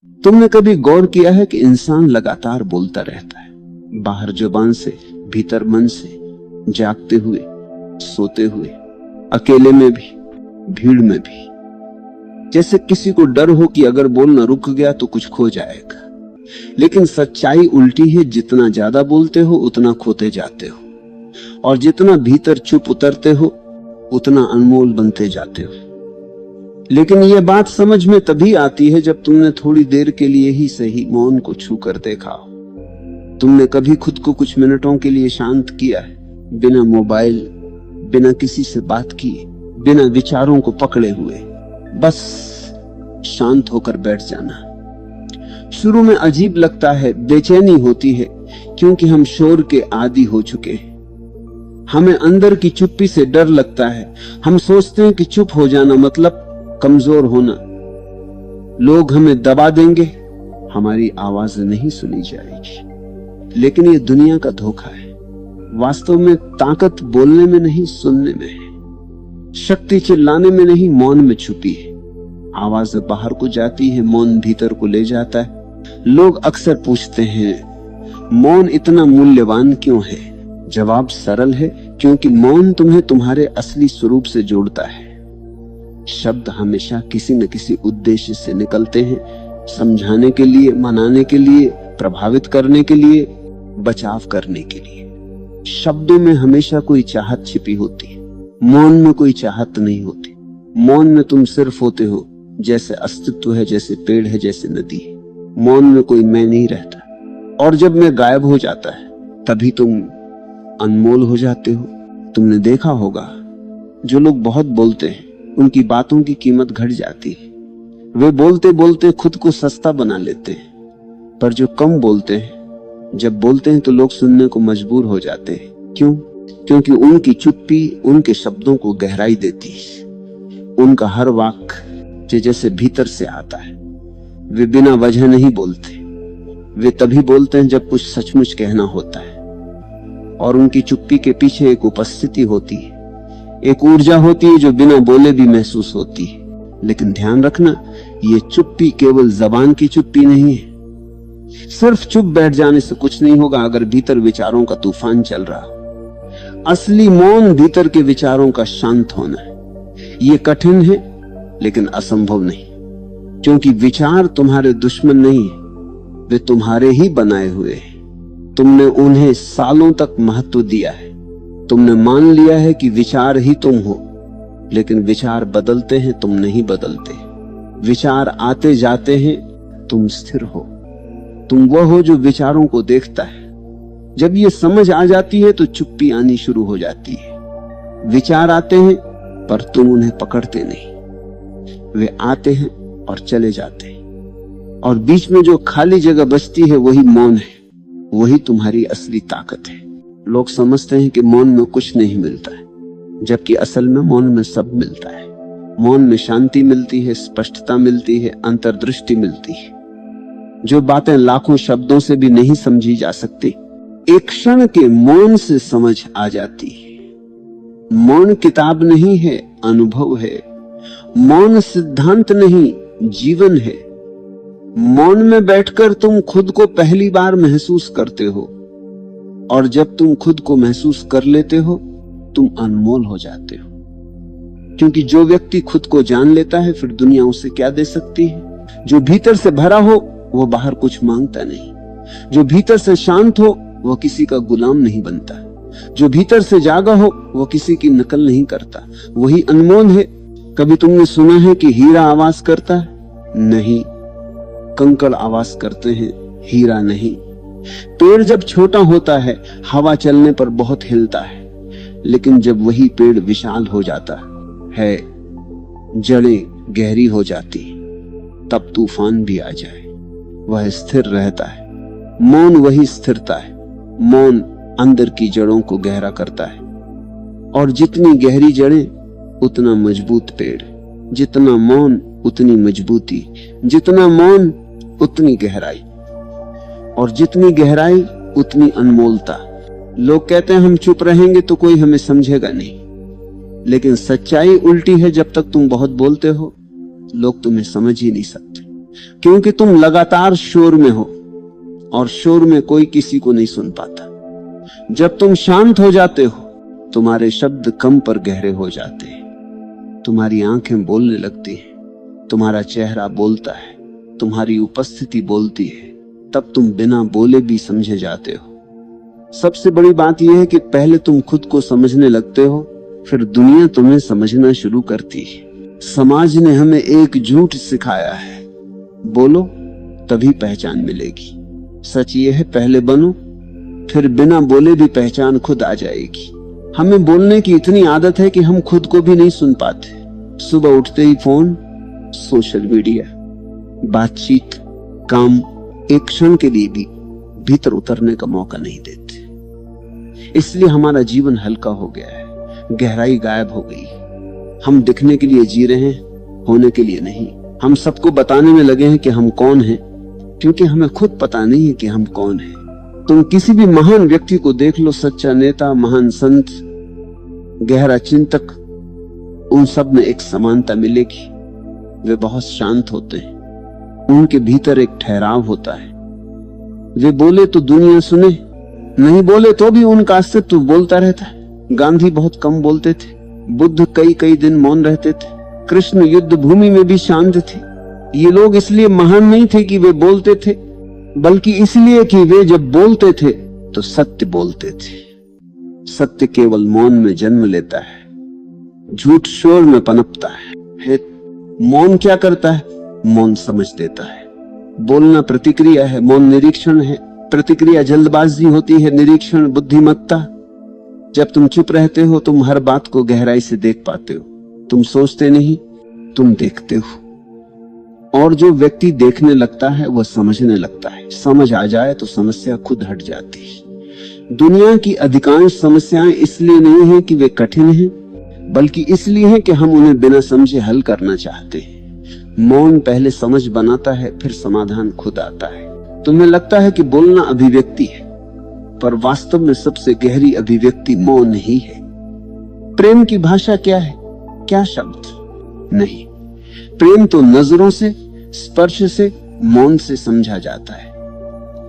तुमने कभी गौर किया है कि इंसान लगातार बोलता रहता है, बाहर जुबान से, भीतर मन से, जागते हुए, सोते हुए, अकेले में भी, भीड़ में भी। जैसे किसी को डर हो कि अगर बोलना रुक गया तो कुछ खो जाएगा। लेकिन सच्चाई उल्टी है, जितना ज्यादा बोलते हो उतना खोते जाते हो, और जितना भीतर चुप उतरते हो उतना अनमोल बनते जाते हो। लेकिन यह बात समझ में तभी आती है जब तुमने थोड़ी देर के लिए ही सही मौन को छू कर देखा हो। तुमने कभी खुद को कुछ मिनटों के लिए शांत किया है, बिना मोबाइल, बिना किसी से बात किए, बिना विचारों को पकड़े हुए, बस शांत होकर बैठ जाना। शुरू में अजीब लगता है, बेचैनी होती है, क्योंकि हम शोर के आदी हो चुके हैं। हमें अंदर की चुप्पी से डर लगता है। हम सोचते हैं कि चुप हो जाना मतलब कमजोर होना, लोग हमें दबा देंगे, हमारी आवाज नहीं सुनी जाएगी। लेकिन ये दुनिया का धोखा है। वास्तव में ताकत बोलने में नहीं, सुनने में है। शक्ति चिल्लाने में नहीं, मौन में छुपी है। आवाज बाहर को जाती है, मौन भीतर को ले जाता है। लोग अक्सर पूछते हैं, मौन इतना मूल्यवान क्यों है? जवाब सरल है, क्योंकि मौन तुम्हें तुम्हारे असली स्वरूप से जोड़ता है। शब्द हमेशा किसी न किसी उद्देश्य से निकलते हैं, समझाने के लिए, मनाने के लिए, प्रभावित करने के लिए, बचाव करने के लिए। शब्दों में हमेशा कोई चाहत छिपी होती है, मौन में कोई चाहत नहीं होती। मौन में तुम सिर्फ होते हो, जैसे अस्तित्व है, जैसे पेड़ है, जैसे नदी है। मौन में कोई मैं नहीं रहता। और जब मैं गायब हो जाता है तभी तुम अनमोल हो जाते हो। तुमने देखा होगा, जो लोग बहुत बोलते हैं उनकी बातों की कीमत घट जाती है। वे बोलते बोलते खुद को सस्ता बना लेते हैं। पर जो कम बोलते हैं, जब बोलते हैं तो लोग सुनने को मजबूर हो जाते हैं। क्यों? क्योंकि उनकी चुप्पी उनके शब्दों को गहराई देती है। उनका हर वाक्य जैसे भीतर से आता है। वे बिना वजह नहीं बोलते। वे तभी बोलते हैं जब कुछ सचमुच कहना होता है। और उनकी चुप्पी के पीछे एक उपस्थिति होती है, एक ऊर्जा होती है जो बिना बोले भी महसूस होती है। लेकिन ध्यान रखना, ये चुप्पी केवल जबान की चुप्पी नहीं है। सिर्फ चुप बैठ जाने से कुछ नहीं होगा अगर भीतर विचारों का तूफान चल रहा। असली मौन भीतर के विचारों का शांत होना है। ये कठिन है लेकिन असंभव नहीं, क्योंकि विचार तुम्हारे दुश्मन नहीं है, वे तुम्हारे ही बनाए हुए हैं। तुमने उन्हें सालों तक महत्व दिया है। तुमने मान लिया है कि विचार ही तुम हो, लेकिन विचार बदलते हैं, तुम नहीं बदलते। विचार आते जाते हैं, तुम स्थिर हो। तुम वह हो जो विचारों को देखता है। जब ये समझ आ जाती है तो चुप्पी आनी शुरू हो जाती है। विचार आते हैं पर तुम उन्हें पकड़ते नहीं। वे आते हैं और चले जाते हैं, और बीच में जो खाली जगह बचती है वही मौन है। वही तुम्हारी असली ताकत है। लोग समझते हैं कि मौन में कुछ नहीं मिलता है, जबकि असल में मौन में सब मिलता है। मौन में शांति मिलती है, स्पष्टता मिलती है, अंतर्दृष्टि मिलती है। जो बातें लाखों शब्दों से भी नहीं समझी जा सकती, एक क्षण के मौन से समझ आ जाती है। मौन किताब नहीं है, अनुभव है। मौन सिद्धांत नहीं, जीवन है। मौन में बैठकर तुम खुद को पहली बार महसूस करते हो, और जब तुम खुद को महसूस कर लेते हो तुम अनमोल हो जाते हो। क्योंकि जो व्यक्ति खुद को जान लेता है, फिर दुनिया उसे क्या दे सकती है। जो भीतर से भरा हो वो बाहर कुछ मांगता नहीं। जो भीतर से शांत हो वो किसी का गुलाम नहीं बनता। जो भीतर से जागा हो वो किसी की नकल नहीं करता। वही अनमोल है। कभी तुमने सुना है कि हीरा आवाज करता है? नहीं, कंकड़ आवाज करते हैं, हीरा नहीं। पेड़ जब छोटा होता है हवा चलने पर बहुत हिलता है, लेकिन जब वही पेड़ विशाल हो जाता है, जड़ें गहरी हो जाती, तब तूफान भी आ जाए, वह स्थिर रहता है। मौन वही स्थिरता है। मौन अंदर की जड़ों को गहरा करता है, और जितनी गहरी जड़ें उतना मजबूत पेड़। जितना मौन उतनी मजबूती, जितना मौन उतनी गहराई, और जितनी गहराई उतनी अनमोलता। लोग कहते हैं हम चुप रहेंगे तो कोई हमें समझेगा नहीं, लेकिन सच्चाई उल्टी है। जब तक तुम बहुत बोलते हो लोग तुम्हें समझ ही नहीं सकते। क्योंकि तुम लगातार शोर में हो और शोर में कोई किसी को नहीं सुन पाता। जब तुम शांत हो जाते हो, तुम्हारे शब्द कम पर गहरे हो जाते हैं, तुम्हारी आंखें बोलने लगती हैं, तुम्हारा चेहरा बोलता है, तुम्हारी उपस्थिति बोलती है, तब तुम बिना बोले भी समझे जाते हो। सबसे बड़ी बात यह है कि पहले तुम खुद को समझने लगते हो, फिर दुनिया तुम्हें समझना शुरू करती है। समाज ने हमें एक झूठ सिखाया है, बोलो तभी पहचान मिलेगी। सच ये है, पहले बनो, फिर बिना बोले भी पहचान खुद आ जाएगी। हमें बोलने की इतनी आदत है कि हम खुद को भी नहीं सुन पाते। सुबह उठते ही फोन, सोशल मीडिया, बातचीत, काम, एक क्षण के लिए भी भीतर उतरने का मौका नहीं देते। इसलिए हमारा जीवन हल्का हो गया है, गहराई गायब हो गई। हम दिखने के लिए जी रहे हैं, होने के लिए नहीं। हम सबको बताने में लगे हैं कि हम कौन हैं, क्योंकि हमें खुद पता नहीं है कि हम कौन हैं। तुम किसी भी महान व्यक्ति को देख लो, सच्चा नेता, महान संत, गहरा चिंतक, उन सब में एक समानता मिलेगी। वे बहुत शांत होते हैं, उनके भीतर एक ठहराव होता है। वे बोले तो दुनिया सुने, नहीं बोले तो भी उनका अस्तित्व बोलता रहता है। गांधी बहुत कम बोलते थे, बुद्ध कई कई दिन मौन रहते थे, कृष्ण युद्ध भूमि में भी शांत थे। ये लोग इसलिए महान नहीं थे कि वे बोलते थे, बल्कि इसलिए कि वे जब बोलते थे तो सत्य बोलते थे। सत्य केवल मौन में जन्म लेता है, झूठ शोर में पनपता है। मौन क्या करता है? मौन समझ देता है। बोलना प्रतिक्रिया है, मौन निरीक्षण है। प्रतिक्रिया जल्दबाजी होती है, निरीक्षण बुद्धिमत्ता। जब तुम चुप रहते हो, तुम हर बात को गहराई से देख पाते हो। तुम सोचते नहीं, तुम देखते हो। और जो व्यक्ति देखने लगता है वह समझने लगता है। समझ आ जाए तो समस्या खुद हट जाती है। दुनिया की अधिकांश समस्याएं इसलिए नहीं है कि वे कठिन हैं, बल्कि इसलिए है कि हम उन्हें बिना समझे हल करना चाहते हैं। मौन पहले समझ बनाता है, फिर समाधान खुद आता है। तुम्हें लगता है कि बोलना अभिव्यक्ति है, पर वास्तव में सबसे गहरी अभिव्यक्ति मौन ही है। प्रेम की भाषा क्या है? क्या शब्द नहीं। प्रेम तो नजरों से, स्पर्श से, मौन से समझा जाता है।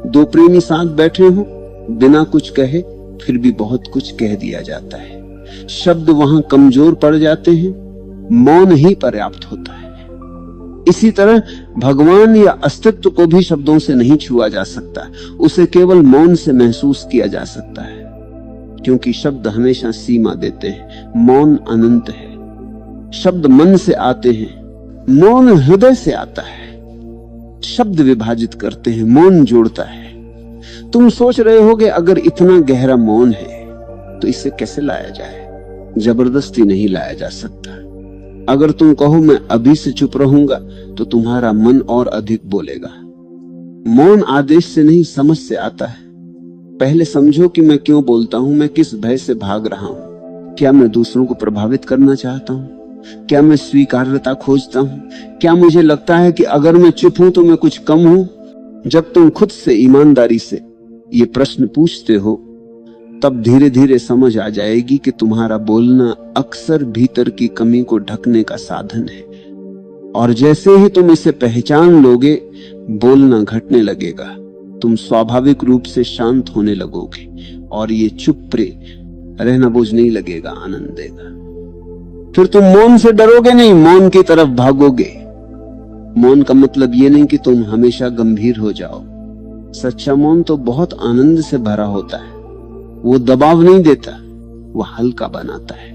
दो प्रेमी साथ बैठे हो, बिना कुछ कहे फिर भी बहुत कुछ कह दिया जाता है। शब्द वहां कमजोर पड़ जाते हैं, मौन ही पर्याप्त होता है। इसी तरह भगवान या अस्तित्व को भी शब्दों से नहीं छुआ जा सकता, उसे केवल मौन से महसूस किया जा सकता है, क्योंकि शब्द हमेशा सीमा देते हैं, मौन अनंत है। शब्द मन से आते हैं, मौन हृदय से आता है। शब्द विभाजित करते हैं, मौन जोड़ता है। तुम सोच रहे होगे अगर इतना गहरा मौन है तो इसे कैसे लाया जाए? जबरदस्ती नहीं लाया जा सकता। अगर तुम कहो मैं अभी से चुप रहूंगा तो तुम्हारा मन और अधिक बोलेगा। मौन आदेश से नहीं, समझ से आता है। पहले समझो कि मैं क्यों बोलता हूं, मैं किस भय से भाग रहा हूं। क्या मैं दूसरों को प्रभावित करना चाहता हूं? क्या मैं स्वीकार्यता खोजता हूं? क्या मुझे लगता है कि अगर मैं चुप हूं तो मैं कुछ कम हूं? जब तुम खुद से ईमानदारी से ये प्रश्न पूछते हो, तब धीरे धीरे समझ आ जाएगी कि तुम्हारा बोलना अक्सर भीतर की कमी को ढकने का साधन है। और जैसे ही तुम इसे पहचान लोगे, बोलना घटने लगेगा। तुम स्वाभाविक रूप से शांत होने लगोगे और ये चुप रहना बोझ नहीं लगेगा, आनंद देगा। फिर तुम मौन से डरोगे नहीं, मौन की तरफ भागोगे। मौन का मतलब ये नहीं कि तुम हमेशा गंभीर हो जाओ। सच्चा मौन तो बहुत आनंद से भरा होता है। वो दबाव नहीं देता, वो हल्का बनाता है।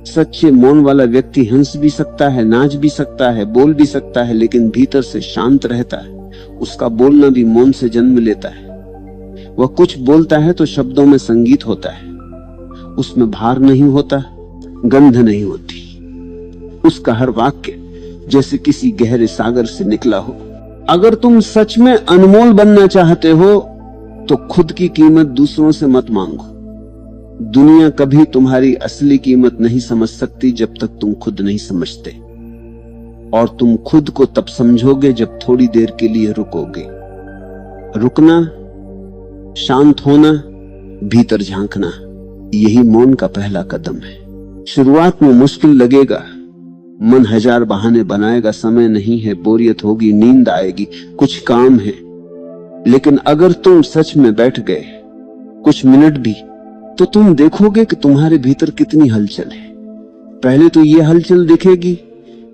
सच्चे मौन वाला व्यक्ति हंस भी सकता है, नाच भी सकता है, बोल भी सकता है, लेकिन भीतर से शांत रहता है। उसका बोलना भी मौन से जन्म लेता है। वह कुछ बोलता है तो शब्दों में संगीत होता है, उसमें भार नहीं होता, गंध नहीं होती। उसका हर वाक्य जैसे किसी गहरे सागर से निकला हो। अगर तुम सच में अनमोल बनना चाहते हो तो खुद की कीमत दूसरों से मत मांगो। दुनिया कभी तुम्हारी असली कीमत नहीं समझ सकती जब तक तुम खुद नहीं समझते। और तुम खुद को तब समझोगे जब थोड़ी देर के लिए रुकोगे। रुकना, शांत होना, भीतर झांकना, यही मौन का पहला कदम है। शुरुआत में मुश्किल लगेगा, मन हजार बहाने बनाएगा, समय नहीं है, बोरियत होगी, नींद आएगी, कुछ काम है। लेकिन अगर तुम सच में बैठ गए कुछ मिनट भी, तो तुम देखोगे कि तुम्हारे भीतर कितनी हलचल है। पहले तो ये हलचल दिखेगी,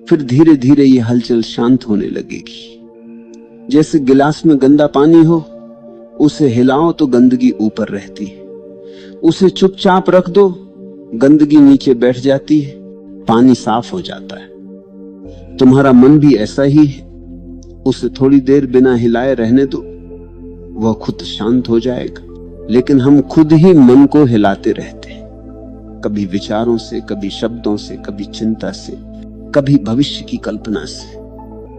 फिर धीरे धीरे ये हलचल शांत होने लगेगी। जैसे गिलास में गंदा पानी हो, उसे हिलाओ तो गंदगी ऊपर रहती है, उसे चुपचाप रख दो, गंदगी नीचे बैठ जाती है, पानी साफ हो जाता है। तुम्हारा मन भी ऐसा ही है, उसे थोड़ी देर बिना हिलाए रहने दो, वह खुद शांत हो जाएगा। लेकिन हम खुद ही मन को हिलाते रहते हैं, कभी विचारों से, कभी शब्दों से, कभी चिंता से, कभी भविष्य की कल्पना से,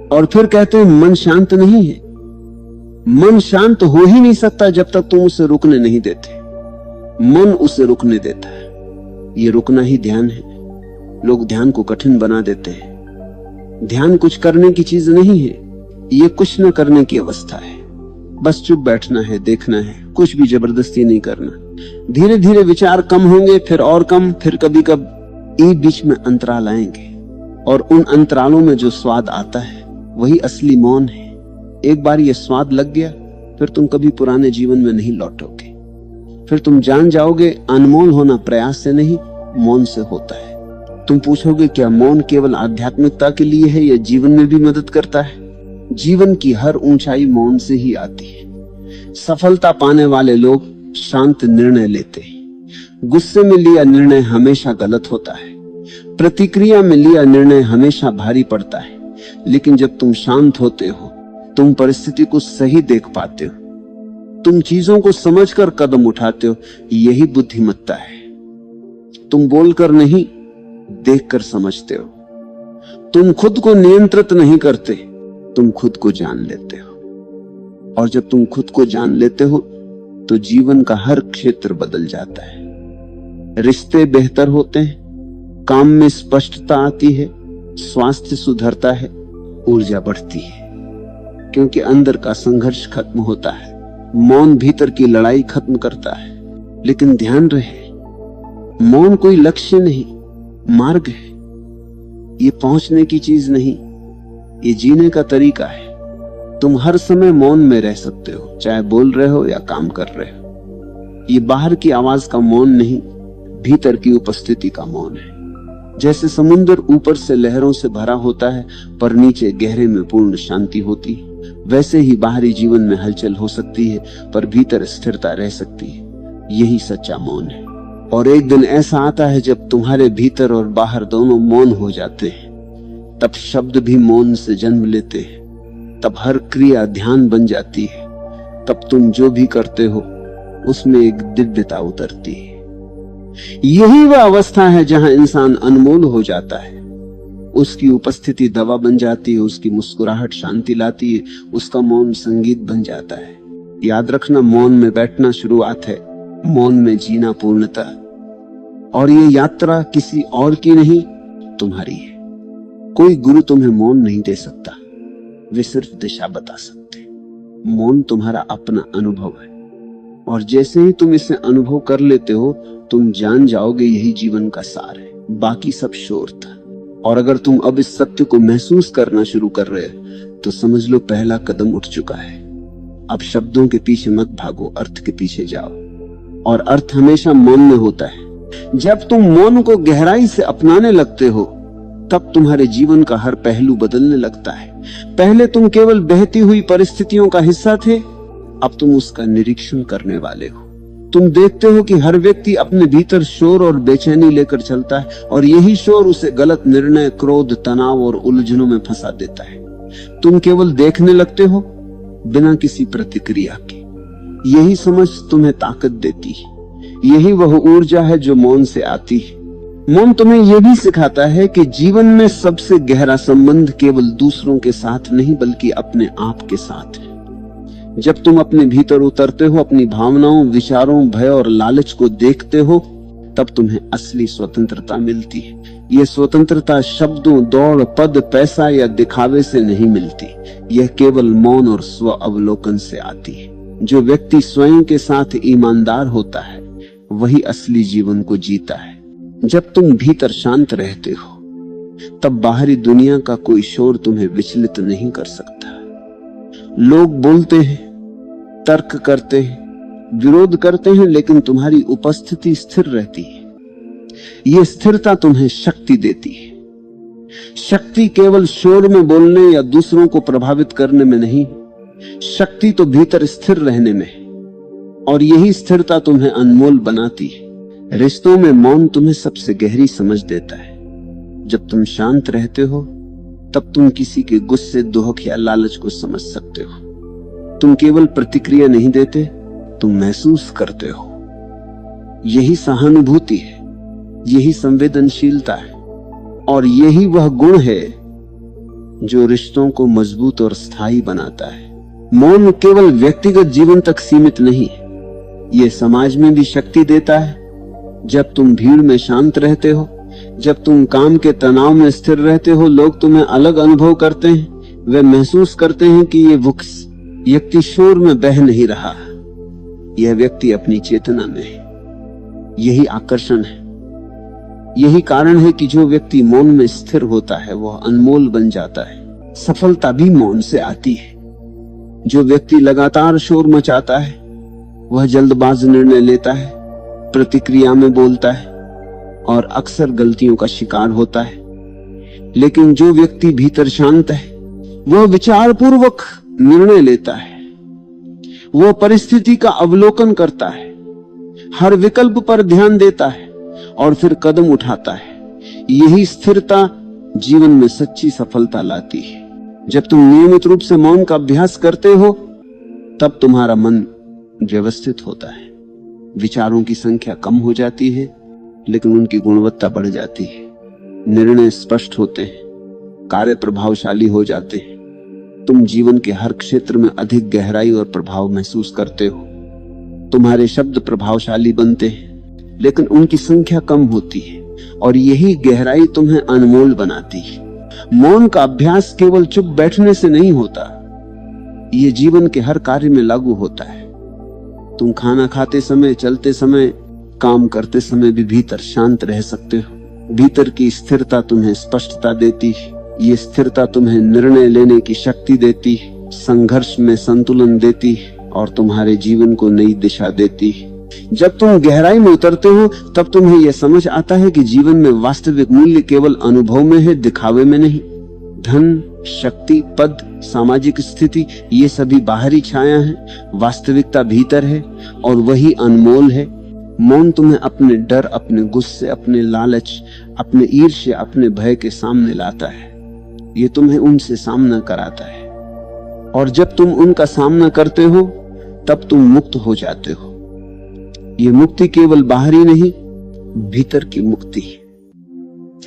और फिर कहते हैं मन शांत नहीं है। मन शांत हो ही नहीं सकता जब तक तुम उसे रुकने नहीं देते। मन उसे रुकने देता है, ये रुकना ही ध्यान है। लोग ध्यान को कठिन बना देते हैं। ध्यान कुछ करने की चीज नहीं है, ये कुछ न करने की अवस्था है। बस चुप बैठना है, देखना है, कुछ भी जबरदस्ती नहीं करना। धीरे धीरे विचार कम होंगे, फिर और कम, फिर कभी कभी बीच में अंतराल आएंगे, और उन अंतरालों में जो स्वाद आता है वही असली मौन है। एक बार ये स्वाद लग गया, फिर तुम कभी पुराने जीवन में नहीं लौटोगे। फिर तुम जान जाओगे अनमोल होना प्रयास से नहीं, मौन से होता है। तुम पूछोगे क्या मौन केवल आध्यात्मिकता के लिए है या जीवन में भी मदद करता है? जीवन की हर ऊंचाई मौन से ही आती है। सफलता पाने वाले लोग शांत निर्णय लेते हैं। गुस्से में लिया निर्णय हमेशा गलत होता है, प्रतिक्रिया में लिया निर्णय हमेशा भारी पड़ता है। लेकिन जब तुम शांत होते हो, तुम परिस्थिति को सही देख पाते हो, तुम चीजों को समझकर कदम उठाते हो। यही बुद्धिमत्ता है। तुम बोलकर नहीं, देखकर समझते हो। तुम खुद को नियंत्रित नहीं करते, तुम खुद को जान लेते हो। और जब तुम खुद को जान लेते हो तो जीवन का हर क्षेत्र बदल जाता है। रिश्ते बेहतर होते हैं, काम में स्पष्टता आती है, स्वास्थ्य सुधरता है, ऊर्जा बढ़ती है, क्योंकि अंदर का संघर्ष खत्म होता है। मौन भीतर की लड़ाई खत्म करता है। लेकिन ध्यान रहे, मौन कोई लक्ष्य नहीं, मार्ग है। ये पहुंचने की चीज नहीं, ये जीने का तरीका है। तुम हर समय मौन में रह सकते हो, चाहे बोल रहे हो या काम कर रहे हो। ये बाहर की आवाज का मौन नहीं, भीतर की उपस्थिति का मौन है। जैसे समुद्र ऊपर से लहरों से भरा होता है पर नीचे गहरे में पूर्ण शांति होती है, वैसे ही बाहरी जीवन में हलचल हो सकती है पर भीतर स्थिरता रह सकती है। यही सच्चा मौन है। और एक दिन ऐसा आता है जब तुम्हारे भीतर और बाहर दोनों मौन हो जाते हैं। तब शब्द भी मौन से जन्म लेते हैं, तब हर क्रिया ध्यान बन जाती है, तब तुम जो भी करते हो उसमें एक दिव्यता उतरती है। यही वह अवस्था है जहां इंसान अनमोल हो जाता है। उसकी उपस्थिति दवा बन जाती है, उसकी मुस्कुराहट शांति लाती है, उसका मौन संगीत बन जाता है। याद रखना, मौन में बैठना शुरुआत है, मौन में जीना पूर्णता। और ये यात्रा किसी और की नहीं, तुम्हारी है। कोई गुरु तुम्हें मौन नहीं दे सकता, वे सिर्फ दिशा बता सकते। मौन तुम्हारा अपना अनुभव है, और जैसे ही तुम इसे अनुभव कर लेते हो तुम जान जाओगे यही जीवन का सार है, बाकी सब शोर था। और अगर तुम अब इस सत्य को महसूस करना शुरू कर रहे हो तो समझ लो पहला कदम उठ चुका है। अब शब्दों के पीछे मत भागो, अर्थ के पीछे जाओ। और अर्थ हमेशा मौन में होता है। जब तुम मौन को गहराई से अपनाने लगते हो तब तुम्हारे जीवन का हर पहलू बदलने लगता है। पहले तुम केवल बहती हुई परिस्थितियों का हिस्सा थे, अब तुम उसका निरीक्षण करने वाले हो। तुम देखते हो कि हर व्यक्ति अपने भीतर शोर और बेचैनी लेकर चलता है, और यही शोर उसे गलत निर्णय, क्रोध, तनाव और उलझनों में फंसा देता है। तुम केवल देखने लगते हो बिना किसी प्रतिक्रिया के। यही समझ तुम्हें ताकत देती है। यही वह ऊर्जा है जो मौन से आती है। मौन तुम्हें यह भी सिखाता है कि जीवन में सबसे गहरा संबंध केवल दूसरों के साथ नहीं बल्कि अपने आप के साथ है। जब तुम अपने भीतर उतरते हो, अपनी भावनाओं, विचारों, भय और लालच को देखते हो, तब तुम्हें असली स्वतंत्रता मिलती है। यह स्वतंत्रता शब्दों, दौड़, पद, पैसा या दिखावे से नहीं मिलती। यह केवल मौन और स्व अवलोकन से आती है। जो व्यक्ति स्वयं के साथ ईमानदार होता है वही असली जीवन को जीता है। जब तुम भीतर शांत रहते हो तब बाहरी दुनिया का कोई शोर तुम्हें विचलित नहीं कर सकता। लोग बोलते हैं, तर्क करते हैं, विरोध करते हैं, लेकिन तुम्हारी उपस्थिति स्थिर रहती है। यह स्थिरता तुम्हें शक्ति देती है। शक्ति केवल शोर में बोलने या दूसरों को प्रभावित करने में नहीं, शक्ति तो भीतर स्थिर रहने में है, और यही स्थिरता तुम्हें अनमोल बनाती है। रिश्तों में मौन तुम्हें सबसे गहरी समझ देता है। जब तुम शांत रहते हो तब तुम किसी के गुस्से, दुख या लालच को समझ सकते हो। तुम केवल प्रतिक्रिया नहीं देते, तुम महसूस करते हो। यही सहानुभूति है, यही संवेदनशीलता है, और यही वह गुण है जो रिश्तों को मजबूत और स्थायी बनाता है। मौन केवल व्यक्तिगत जीवन तक सीमित नहीं है, यह समाज में भी शक्ति देता है। जब तुम भीड़ में शांत रहते हो, जब तुम काम के तनाव में स्थिर रहते हो, लोग तुम्हें अलग अनुभव करते हैं। वे महसूस करते हैं कि ये व्यक्ति शोर में बह नहीं रहा, यह व्यक्ति अपनी चेतना में है। यही आकर्षण है, यही कारण है कि जो व्यक्ति मौन में स्थिर होता है वह अनमोल बन जाता है। सफलता भी मौन से आती है। जो व्यक्ति लगातार शोर मचाता है वह जल्दबाज निर्णय लेता है, प्रतिक्रिया में बोलता है और अक्सर गलतियों का शिकार होता है। लेकिन जो व्यक्ति भीतर शांत है वह विचारपूर्वक निर्णय लेता है, वह परिस्थिति का अवलोकन करता है, हर विकल्प पर ध्यान देता है और फिर कदम उठाता है। यही स्थिरता जीवन में सच्ची सफलता लाती है। जब तुम नियमित रूप से मौन का अभ्यास करते हो तब तुम्हारा मन व्यवस्थित होता है। विचारों की संख्या कम हो जाती है, लेकिन उनकी गुणवत्ता बढ़ जाती है। निर्णय स्पष्ट होते हैं, कार्य प्रभावशाली हो जाते हैं। तुम जीवन के हर क्षेत्र में अधिक गहराई और प्रभाव महसूस करते हो। तुम्हारे शब्द प्रभावशाली बनते हैं, लेकिन उनकी संख्या कम होती है, और यही गहराई तुम्हें अनमोल बनाती है। मौन का अभ्यास केवल चुप बैठने से नहीं होता, यह जीवन के हर कार्य में लागू होता है। तुम खाना खाते समय, चलते समय, काम करते समय भी भीतर शांत रह सकते हो। भीतर की स्थिरता तुम्हें स्पष्टता देती है। ये स्थिरता तुम्हें निर्णय लेने की शक्ति देती है, संघर्ष में संतुलन देती है और तुम्हारे जीवन को नई दिशा देती है। जब तुम गहराई में उतरते हो तब तुम्हें यह समझ आता है कि जीवन में वास्तविक मूल्य केवल अनुभव में है, दिखावे में नहीं। धन, शक्ति, पद, सामाजिक स्थिति, ये सभी बाहरी छाया है, वास्तविकता भीतर है और वही अनमोल है। मौन तुम्हें अपने डर, अपने गुस्से, अपने लालच, अपने ईर्ष्या, अपने भय के सामने लाता है। ये तुम्हें उनसे सामना कराता है, और जब तुम उनका सामना करते हो तब तुम मुक्त हो जाते हो। ये मुक्ति केवल बाहरी नहीं, भीतर की मुक्ति है।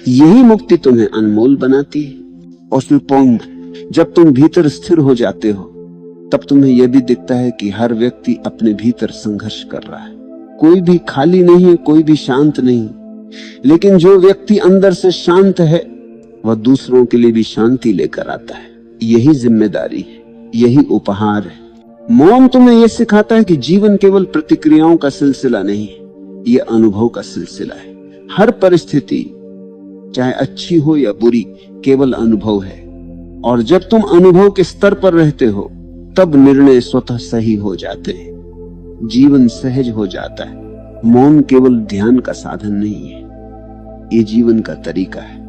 यही मुक्ति तुम्हें अनमोल बनाती है। और फिर पौंग, जब तुम भीतर स्थिर हो जाते हो तब तुम्हें यह भी दिखता है कि हर व्यक्ति अपने भीतर संघर्ष कर रहा है। कोई भी खाली नहीं है, कोई भी शांत नहीं, लेकिन जो व्यक्ति अंदर से शांत है वह दूसरों के लिए भी शांति लेकर आता है। यही जिम्मेदारी है, यही उपहार है। मौन तुम्हें यह सिखाता है कि जीवन केवल प्रतिक्रियाओं का सिलसिला नहीं, यह अनुभव का सिलसिला है। हर परिस्थिति, चाहे अच्छी हो या बुरी, केवल अनुभव है, और जब तुम अनुभव के स्तर पर रहते हो तब निर्णय स्वतः सही हो जाते हैं, जीवन सहज हो जाता है। मौन केवल ध्यान का साधन नहीं है, ये जीवन का तरीका है।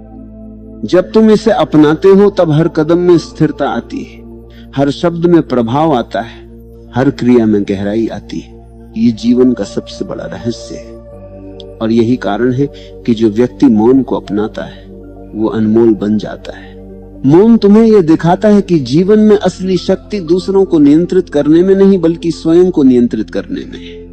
जब तुम इसे अपनाते हो तब हर कदम में स्थिरता आती है, हर शब्द में प्रभाव आता है, हर क्रिया में गहराई आती है। ये जीवन का सबसे बड़ा रहस्य है, और यही कारण है कि जो व्यक्ति मौन को अपनाता है वो अनमोल बन जाता है। मौन तुम्हें यह दिखाता है कि जीवन में असली शक्ति दूसरों को नियंत्रित करने में नहीं, बल्कि स्वयं को नियंत्रित करने में है।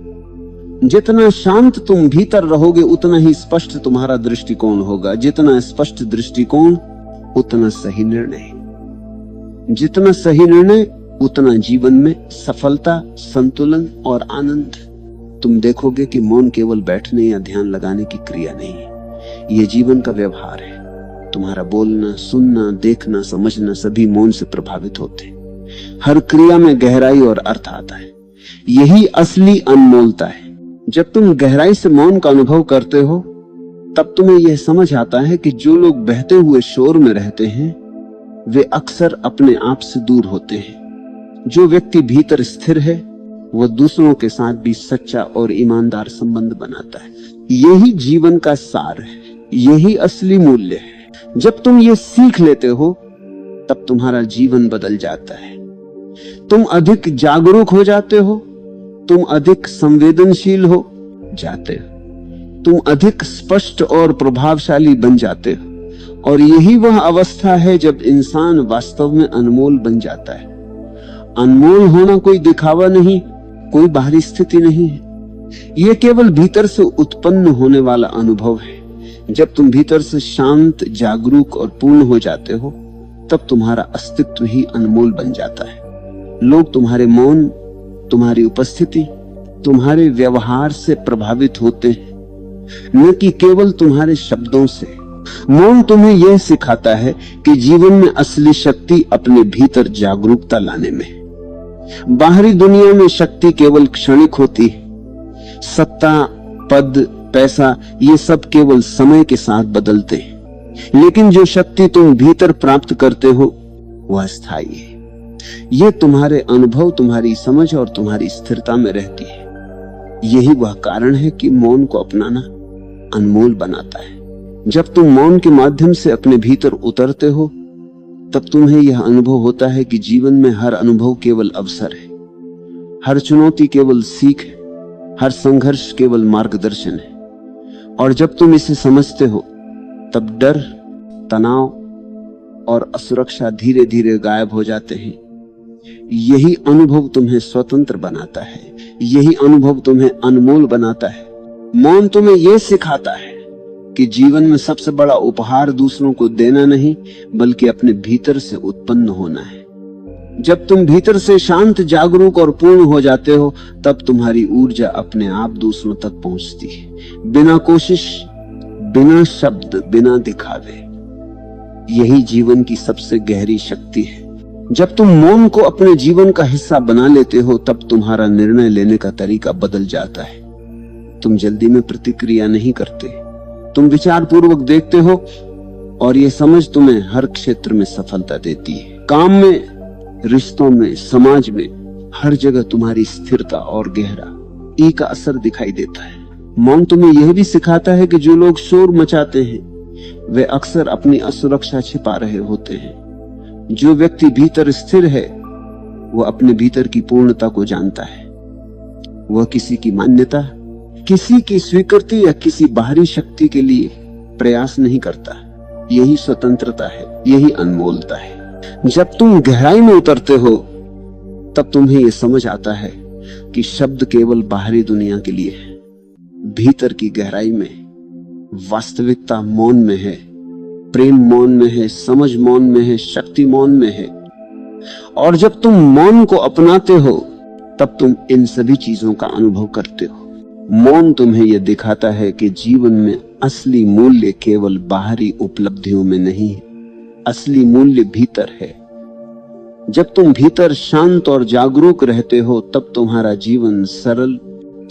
जितना शांत तुम भीतर रहोगे उतना ही स्पष्ट तुम्हारा दृष्टिकोण होगा। जितना स्पष्ट दृष्टिकोण उतना सही निर्णय, जितना सही निर्णय उतना जीवन में सफलता, संतुलन और आनंद। तुम देखोगे कि मौन केवल बैठने या ध्यान लगाने की क्रिया नहीं है, यह जीवन का व्यवहार है। तुम्हारा बोलना, सुनना, देखना, समझना सभी मौन से प्रभावित होते हैं। हर क्रिया में गहराई और अर्थ आता है। यही असली अनमोलता है। जब तुम गहराई से मौन का अनुभव करते हो तब तुम्हें यह समझ आता है कि जो लोग बहते हुए शोर में रहते हैं वे अक्सर अपने आप से दूर होते हैं। जो व्यक्ति भीतर स्थिर है वह दूसरों के साथ भी सच्चा और ईमानदार संबंध बनाता है। यही जीवन का सार है, यही असली मूल्य है। जब तुम ये सीख लेते हो तब तुम्हारा जीवन बदल जाता है। तुम अधिक जागरूक हो जाते हो, तुम अधिक संवेदनशील हो जाते हो, तुम अधिक स्पष्ट और प्रभावशाली बन जाते हो। और यही वह अवस्था है जब इंसान वास्तव में अनमोल बन जाता है। अनमोल होना कोई दिखावा नहीं, कोई बाहरी स्थिति नहीं है। यह केवल भीतर से उत्पन्न होने वाला अनुभव है। जब तुम भीतर से शांत, जागरूक और पूर्ण हो जाते हो तब तुम्हारा अस्तित्व ही अनमोल बन जाता है। लोग तुम्हारे मौन, तुम्हारी उपस्थिति, तुम्हारे व्यवहार से प्रभावित होते हैं, न कि केवल तुम्हारे शब्दों से। मौन तुम्हें यह सिखाता है कि जीवन में असली शक्ति अपने भीतर जागरूकता लाने में है। बाहरी दुनिया में शक्ति केवल क्षणिक होती है। सत्ता, पद, पैसा ये सब केवल समय के साथ बदलते हैं, लेकिन जो शक्ति तुम भीतर प्राप्त करते हो वह स्थायी है। यह तुम्हारे अनुभव, तुम्हारी समझ और तुम्हारी स्थिरता में रहती है। यही वह कारण है कि मौन को अपनाना अनमोल बनाता है। जब तुम मौन के माध्यम से अपने भीतर उतरते हो तब तुम्हें यह अनुभव होता है कि जीवन में हर अनुभव केवल अवसर है, हर चुनौती केवल सीख है, हर संघर्ष केवल मार्गदर्शन है। और जब तुम इसे समझते हो तब डर, तनाव और असुरक्षा धीरे धीरे गायब हो जाते हैं। यही अनुभव तुम्हें स्वतंत्र बनाता है, यही अनुभव तुम्हें अनमोल बनाता है। मौन तुम्हें यह सिखाता है कि जीवन में सबसे बड़ा उपहार दूसरों को देना नहीं बल्कि अपने भीतर से उत्पन्न होना है। जब तुम भीतर से शांत, जागरूक और पूर्ण हो जाते हो तब तुम्हारी ऊर्जा अपने आप दूसरों तक पहुंचती है, बिना कोशिश, बिना शब्द, बिना दिखावे। यही जीवन की सबसे गहरी शक्ति है। जब तुम मौन को अपने जीवन का हिस्सा बना लेते हो तब तुम्हारा निर्णय लेने का तरीका बदल जाता है। तुम जल्दी में प्रतिक्रिया नहीं करते, तुम विचार पूर्वक देखते हो और यह समझ तुम्हें हर क्षेत्र में सफलता देती है। काम में, रिश्तों में, समाज में, हर जगह तुम्हारी स्थिरता और गहरा ई का असर दिखाई देता है। मौन तुम्हें यह भी सिखाता है कि जो लोग शोर मचाते हैं वे अक्सर अपनी असुरक्षा छिपा रहे होते हैं। जो व्यक्ति भीतर स्थिर है वह अपने भीतर की पूर्णता को जानता है। वह किसी की मान्यता, किसी की स्वीकृति या किसी बाहरी शक्ति के लिए प्रयास नहीं करता। यही स्वतंत्रता है, यही अनमोलता है। जब तुम गहराई में उतरते हो तब तुम्हें यह समझ आता है कि शब्द केवल बाहरी दुनिया के लिए है। भीतर की गहराई में वास्तविकता मौन में है, प्रेम मौन में है, समझ मौन में है, शक्ति मौन में है। और जब तुम मौन को अपनाते हो तब तुम इन सभी चीजों का अनुभव करते हो। मौन तुम्हें यह दिखाता है कि जीवन में असली मूल्य केवल बाहरी उपलब्धियों में नहीं है, असली मूल्य भीतर है। जब तुम भीतर शांत और जागरूक रहते हो तब तुम्हारा जीवन सरल,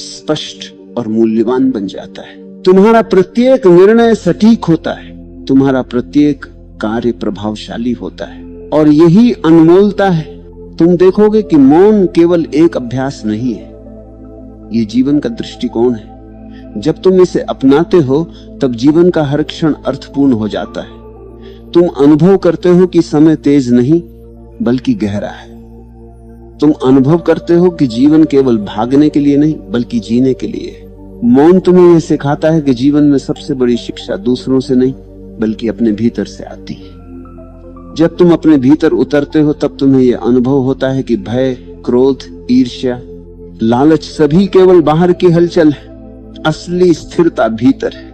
स्पष्ट और मूल्यवान बन जाता है। तुम्हारा प्रत्येक निर्णय सटीक होता है, तुम्हारा प्रत्येक कार्य प्रभावशाली होता है। और यही अनमोलता है। तुम देखोगे कि मौन केवल एक अभ्यास नहीं है, ये जीवन का दृष्टिकोण है। जब तुम इसे अपनाते हो तब जीवन का हर क्षण अर्थपूर्ण हो जाता है। तुम अनुभव करते हो कि समय तेज नहीं बल्कि गहरा है। तुम अनुभव करते हो कि जीवन केवल भागने के लिए नहीं बल्कि जीने के लिए है। मौन तुम्हें यह सिखाता है कि जीवन में सबसे बड़ी शिक्षा दूसरों से नहीं बल्कि अपने भीतर से आती है। जब तुम अपने भीतर उतरते हो तब तुम्हें यह अनुभव होता है कि भय, क्रोध, ईर्ष्या, लालच सभी केवल बाहर की हलचल है। असली स्थिरता भीतर है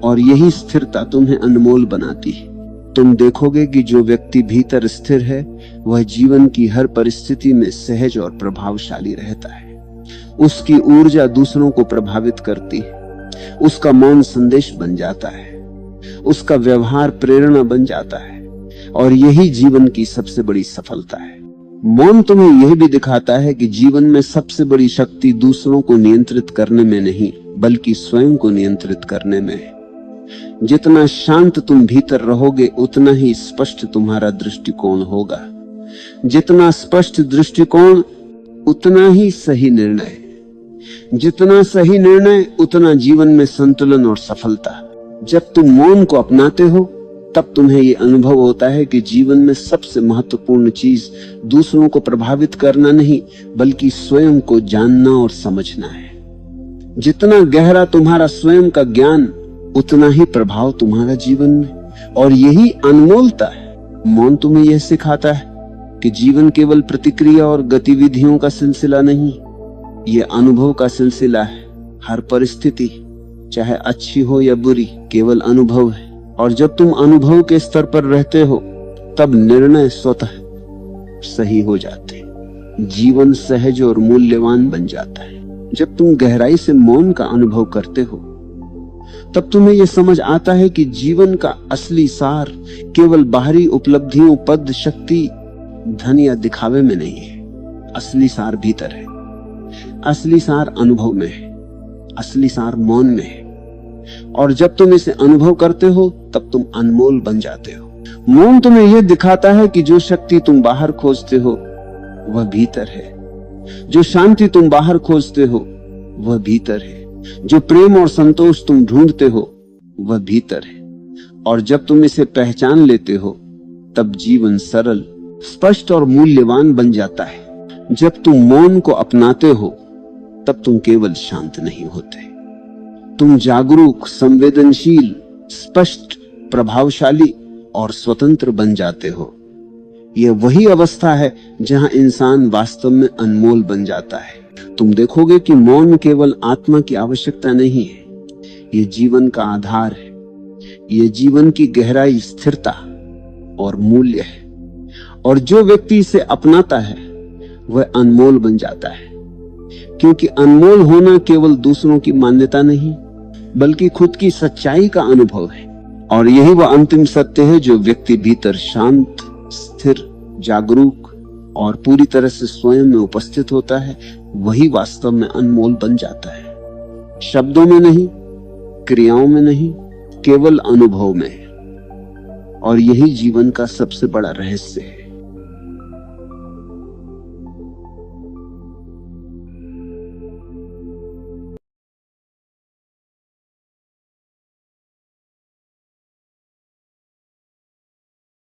और यही स्थिरता तुम्हें अनमोल बनाती है। तुम देखोगे कि जो व्यक्ति भीतर स्थिर है वह जीवन की हर परिस्थिति में सहज और प्रभावशाली रहता है। उसकी ऊर्जा दूसरों को प्रभावित करती है, उसका मौन संदेश बन जाता है, उसका व्यवहार प्रेरणा बन जाता है। और यही जीवन की सबसे बड़ी सफलता है। मौन तुम्हें यह भी दिखाता है कि जीवन में सबसे बड़ी शक्ति दूसरों को नियंत्रित करने में नहीं बल्कि स्वयं को नियंत्रित करने में है। जितना शांत तुम भीतर रहोगे उतना ही स्पष्ट तुम्हारा दृष्टिकोण होगा। जितना स्पष्ट दृष्टिकोण उतना ही सही निर्णय। जितना सही निर्णय उतना जीवन में संतुलन और सफलता। जब तुम मौन को अपनाते हो तब तुम्हें यह अनुभव होता है कि जीवन में सबसे महत्वपूर्ण चीज दूसरों को प्रभावित करना नहीं बल्कि स्वयं को जानना और समझना है। जितना गहरा तुम्हारा स्वयं का ज्ञान उतना ही प्रभाव तुम्हारा जीवन में। और यही अनमोलता है। मौन तुम्हें यह सिखाता है कि जीवन केवल प्रतिक्रिया और गतिविधियों का सिलसिला नहीं, यह अनुभव का सिलसिला है। हर परिस्थिति चाहे अच्छी हो या बुरी केवल अनुभव है। और जब तुम अनुभव के स्तर पर रहते हो तब निर्णय स्वतः सही हो जाते। जीवन सहज और मूल्यवान बन जाता है। जब तुम गहराई से मौन का अनुभव करते हो तब तुम्हें यह समझ आता है कि जीवन का असली सार केवल बाहरी उपलब्धियों, पद, शक्ति, धन या दिखावे में नहीं है। असली सार भीतर है। असली सार अनुभव में है। असली सार मौन में है। और जब तुम इसे अनुभव करते हो तब तुम अनमोल बन जाते हो। मौन तुम्हें यह दिखाता है कि जो शक्ति तुम बाहर खोजते हो वह भीतर है। जो शांति तुम बाहर खोजते हो वह भीतर है। जो प्रेम और संतोष तुम ढूंढते हो वह भीतर है। और जब तुम इसे पहचान लेते हो तब जीवन सरल, स्पष्ट और मूल्यवान बन जाता है। जब तुम मौन को अपनाते हो तब तुम केवल शांत नहीं होते, तुम जागरूक, संवेदनशील, स्पष्ट, प्रभावशाली और स्वतंत्र बन जाते हो। यह वही अवस्था है जहां इंसान वास्तव में अनमोल बन जाता है। तुम देखोगे कि मौन केवल आत्मा की आवश्यकता नहीं है, यह जीवन का आधार है। यह जीवन की गहराई, स्थिरता और मूल्य है। और जो व्यक्ति इसे अपनाता है वह अनमोल बन जाता है। क्योंकि अनमोल होना केवल दूसरों की मान्यता नहीं बल्कि खुद की सच्चाई का अनुभव है। और यही वह अंतिम सत्य है जो व्यक्ति भीतर शांत, स्थिर, जागरूक और पूरी तरह से स्वयं में उपस्थित होता है, वही वास्तव में अनमोल बन जाता है। शब्दों में नहीं, क्रियाओं में नहीं, केवल अनुभव में। और यही जीवन का सबसे बड़ा रहस्य है।